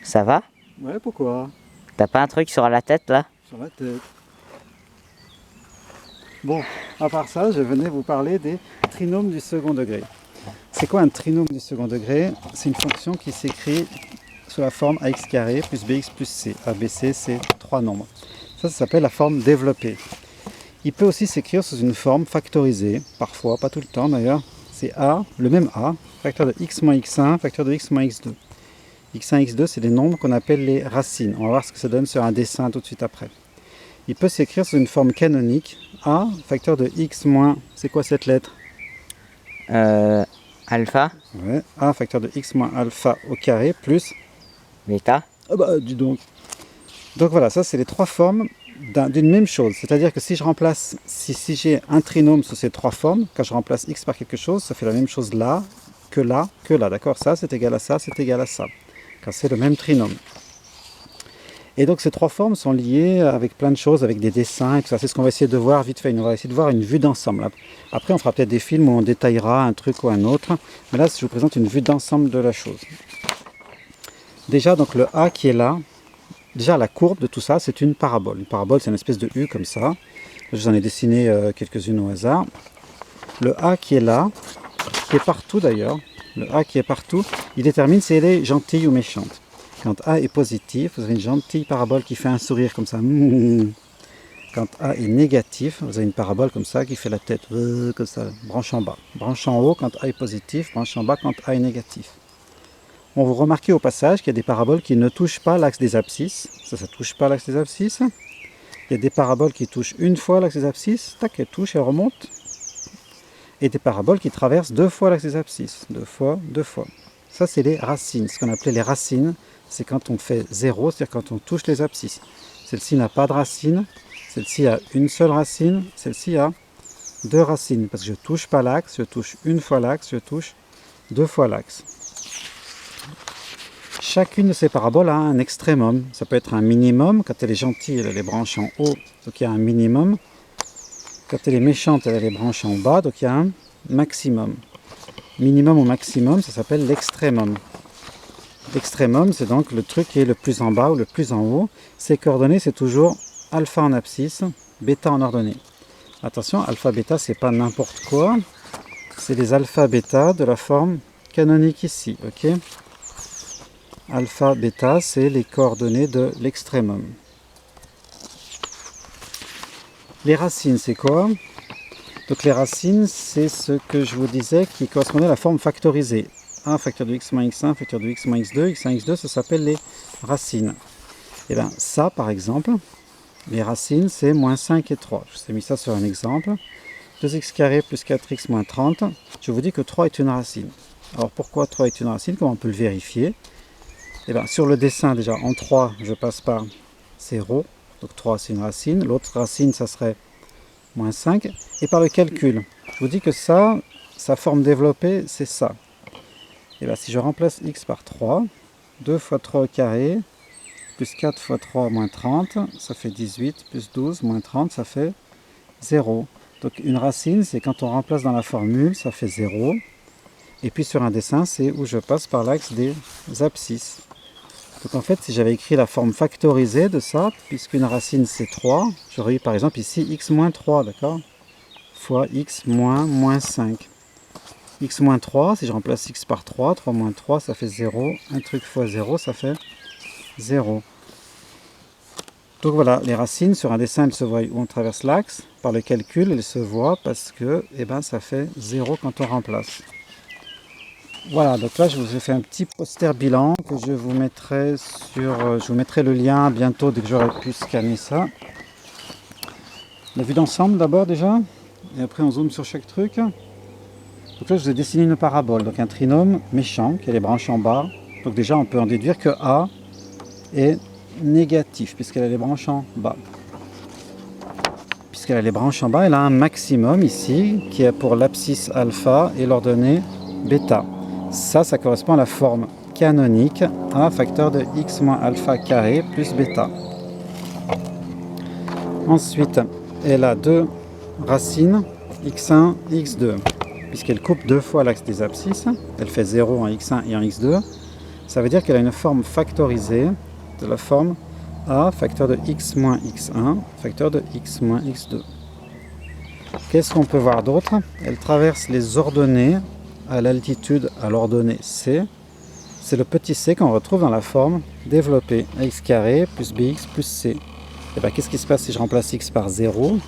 Ça va? Ouais, pourquoi? T'as pas un truc sur la tête là? Sur la tête. Bon, à part ça, je venais vous parler des trinômes du second degré. C'est quoi un trinôme du second degré? C'est une fonction qui s'écrit sous la forme ax carré plus bx plus c. A, b, c, c'est trois nombres. Ça s'appelle la forme développée. Il peut aussi s'écrire sous une forme factorisée, parfois, pas tout le temps d'ailleurs. C'est a, le même a, facteur de x moins x1, facteur de x moins x2. x1, x2, c'est des nombres qu'on appelle les racines. On va voir ce que ça donne sur un dessin tout de suite après. Il peut s'écrire sous une forme canonique, a, facteur de x moins, c'est quoi cette lettre? Alpha? Ouais, a, facteur de x moins alpha au carré, plus... Bêta? Ah bah, dis donc. Donc voilà, ça c'est les trois formes d'une même chose. C'est-à-dire que si je remplace, si j'ai un trinôme sous ces trois formes, quand je remplace x par quelque chose, ça fait la même chose là, que là, que là. D'accord? Ça c'est égal à ça, c'est égal à ça. Quand c'est le même trinôme. Et donc ces trois formes sont liées avec plein de choses, avec des dessins et tout ça. C'est ce qu'on va essayer de voir vite fait. On va essayer de voir une vue d'ensemble. Après on fera peut-être des films où on détaillera un truc ou un autre. Mais là je vous présente une vue d'ensemble de la chose. Déjà donc le A qui est là, déjà la courbe de tout ça c'est une parabole. Une parabole c'est une espèce de U comme ça. Je vous en ai dessiné quelques-unes au hasard. Le A qui est là, qui est partout d'ailleurs, le A qui est partout, il détermine si elle est gentille ou méchante. Quand A est positif, vous avez une gentille parabole qui fait un sourire comme ça. Quand A est négatif, vous avez une parabole comme ça qui fait la tête comme ça, branche en bas. Branche en haut quand A est positif, branche en bas quand A est négatif. On vous remarquez au passage qu'il y a des paraboles qui ne touchent pas l'axe des abscisses. Ça ne touche pas l'axe des abscisses. Il y a des paraboles qui touchent une fois l'axe des abscisses. Tac, elles touchent, elles remontent. Et des paraboles qui traversent deux fois l'axe des abscisses. Deux fois, deux fois. Ça, c'est les racines. Ce qu'on appelait les racines, c'est quand on fait 0, c'est-à-dire quand on touche les abscisses. Celle-ci n'a pas de racine, celle-ci a une seule racine, celle-ci a deux racines. Parce que je ne touche pas l'axe, je touche une fois l'axe, je touche deux fois l'axe. Chacune de ces paraboles a un extrémum. Ça peut être un minimum. Quand elle est gentille, elle a les branches en haut, donc il y a un minimum. Quand elle est méchante, elle a les branches en bas, donc il y a un maximum. Minimum ou maximum, ça s'appelle l'extrémum. L'extrémum, c'est donc le truc qui est le plus en bas ou le plus en haut. Ces coordonnées, c'est toujours alpha en abscisse, bêta en ordonnée. Attention, alpha, bêta, c'est pas n'importe quoi. C'est les alpha, bêta de la forme canonique ici, ok? Alpha, bêta, c'est les coordonnées de l'extrémum. Les racines, c'est quoi? Donc les racines, c'est ce que je vous disais qui correspondait à la forme factorisée. 1 facteur de x moins x1, facteur de x moins x2, x1, x2, ça s'appelle les racines. Et bien ça, par exemple, les racines, c'est moins 5 et 3. Je vous ai mis ça sur un exemple. 2x carré plus 4x moins 30. Je vous dis que 3 est une racine. Alors pourquoi 3 est une racine? Comment on peut le vérifier? Et bien sur le dessin, déjà, en 3, je passe par 0. Donc 3, c'est une racine. L'autre racine, ça serait moins 5. Et par le calcul, je vous dis que ça, sa forme développée, c'est ça. Et bien si je remplace x par 3, 2 fois 3 au carré, plus 4 fois 3 moins 30, ça fait 18, plus 12 moins 30, ça fait 0. Donc une racine, c'est quand on remplace dans la formule, ça fait 0. Et puis sur un dessin, c'est où je passe par l'axe des abscisses. Donc en fait, si j'avais écrit la forme factorisée de ça, puisqu'une racine c'est 3, j'aurais eu par exemple ici x moins 3, d'accord? Fois x moins 5. X moins 3, si je remplace x par 3, 3 moins 3, ça fait 0. Un truc fois 0, ça fait 0. Donc voilà, les racines, sur un dessin, elles se voient où on traverse l'axe. Par le calcul, elles se voient parce que ça fait 0 quand on remplace. Voilà, donc là, je vous ai fait un petit poster bilan que je vous mettrai sur... je vous mettrai le lien bientôt dès que j'aurai pu scanner ça. La vue d'ensemble d'abord déjà, et après on zoome sur chaque truc. Donc là, je vous ai dessiné une parabole, donc un trinôme méchant qui a les branches en bas. Donc déjà, on peut en déduire que A est négatif puisqu'elle a les branches en bas. Puisqu'elle a les branches en bas, elle a un maximum ici qui est pour l'abscisse alpha et l'ordonnée bêta. Ça correspond à la forme canonique A facteur de x moins alpha carré plus bêta. Ensuite, elle a deux racines, x1 et x2. Puisqu'elle coupe deux fois l'axe des abscisses, elle fait 0 en x1 et en x2. Ça veut dire qu'elle a une forme factorisée de la forme A, facteur de x moins x1, facteur de x moins x2. Qu'est-ce qu'on peut voir d'autre? Elle traverse les ordonnées à l'altitude à l'ordonnée c. C'est le petit c qu'on retrouve dans la forme développée. X carré plus bx plus c. Et bien qu'est-ce qui se passe si je remplace x par 0?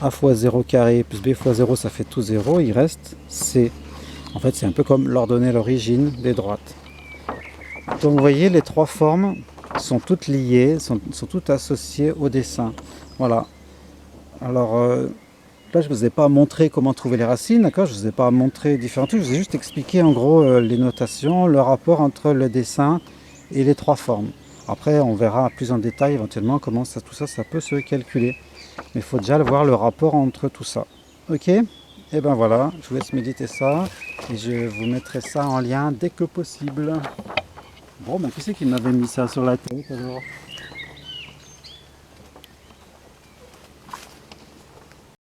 A fois 0 carré plus b fois 0, ça fait tout 0. Il reste c. En fait, c'est un peu comme l'ordonnée à l'origine des droites. Donc vous voyez, les trois formes sont toutes liées, sont toutes associées au dessin. Voilà. Alors là, je ne vous ai pas montré comment trouver les racines, d'accord? Je ne vous ai pas montré différents trucs, je vous ai juste expliqué en gros les notations, le rapport entre le dessin et les trois formes. Après, on verra plus en détail éventuellement comment tout ça peut se calculer. Mais il faut déjà voir le rapport entre tout ça. Ok? Et ben voilà, je vous laisse méditer ça et je vous mettrai ça en lien dès que possible. Bon, ben qui c'est qui m'avait mis ça sur la tête alors?